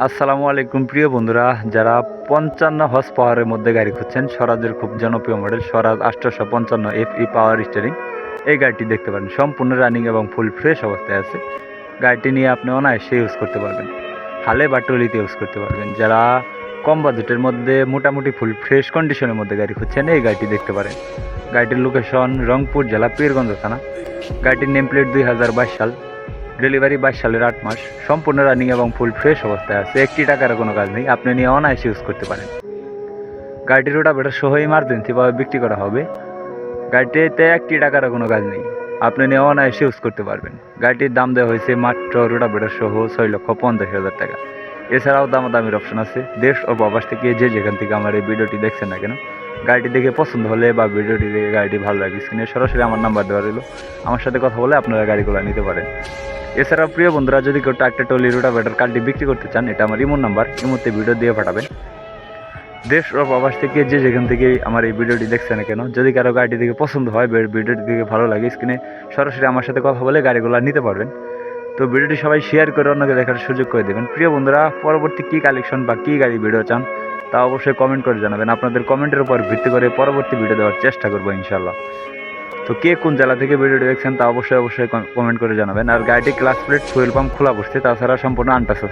আসসালামু আলাইকুম প্রিয় বন্ধুরা, যারা 55 হর্স পাওয়ারের মধ্যে গাড়ি খুঁজছেন, স্বরাজের খুব জনপ্রিয় মডেল স্বরাজ 855 FE পাওয়ার স্টিয়ারিং। এই গাড়িটি দেখতে পারেন, সম্পূর্ণ রানিং এবং ফুল ফ্রেশ অবস্থায় আছে। গাড়িটি নিয়ে আপনি অনায়াসে ইউজ করতে পারবেন, হালে বা ট্রলিতে ইউজ করতে পারবেন। যারা কম বাজেটের মধ্যে মোটামুটি ফুল ফ্রেশ কন্ডিশনের মধ্যে গাড়ি খুঁজছেন, এই গাড়িটি দেখতে পারেন। গাড়িটির লোকেশন রংপুর জেলা পীরগঞ্জ থানা। গাড়িটির নেম প্লেট 2022 সাল, ডেলিভারি 22 সালের 8 মাস, সম্পূর্ণ রানিং এবং ফুল ফ্রেশ অবস্থায় আছে। একটি টাকার কোনো কাজ নেই, আপনি নিয়ে অনায়াসে ইউজ করতে পারেন। গাড়িটির রোটাভেটার সহ ইমার্জেন্সিভাবে বিক্রি করা হবে। গাড়িটিতে একটি টাকার কোনো কাজ নেই, আপনি নিয়ে অনায়াসে ইউজ করতে পারবেন। গাড়িটির দাম দেওয়া হয়েছে মাত্র রোটাভেটার সহ 6,50,000 টাকা। এছাড়াও দামাদামির অপশন আছে। দেশ ও প্রবাস থেকে যে যেখান থেকে আমার এই ভিডিওটি দেখছেন না কেন, গাড়িটি দেখে পছন্দ হলে বা ভিডিওটি দেখে গাড়িটি ভালো লাগে, স্ক্রিনে সরাসরি আমার নাম্বার দেওয়া রইল, আমার সাথে কথা বলে আপনারা গাড়িগুলো নিতে পারেন। এছাড়াও প্রিয় বন্ধুরা, যদি কেউ ট্রাক্টর টলি রোটাভেটার কার্ডটি বিক্রি করতে চান, এটা আমার ইমোর নাম্বার, ইমোতে ভিডিও দিয়ে পাঠাবেন। দেশ ও প্রবাস থেকে যে যেখান থেকে আমার এই ভিডিওটি দেখছেন না কেন, যদি কারো গাড়িটি দেখে পছন্দ হয়, ভিডিওটি দেখে ভালো লাগে, স্ক্রিনে সরাসরি আমার সাথে কথা বলে গাড়িগুলো নিতে পারবেন। তো ভিডিওটি সবাই শেয়ার করে অন্যকে দেখার সুযোগ করে দেবেন। প্রিয় বন্ধুরা, পরবর্তী কী কালেকশন বা কী গাড়ি ভিডিও চান তা অবশ্যই কমেন্ট করে জানাবেন। আপনাদের কমেন্টের উপর ভিত্তি করে পরবর্তী ভিডিও দেওয়ার চেষ্টা করবো ইনশাল্লাহ। তো কে কোন জেলা থেকে ভিডিওটি দেখছেন তা অবশ্যই কমেন্ট করে জানাবেন। আর গাড়িটি ক্লাস প্লেট ফুয়েল পাম্প খোলা বসছে, তাছাড়া সম্পূর্ণ আনটাচ আছে।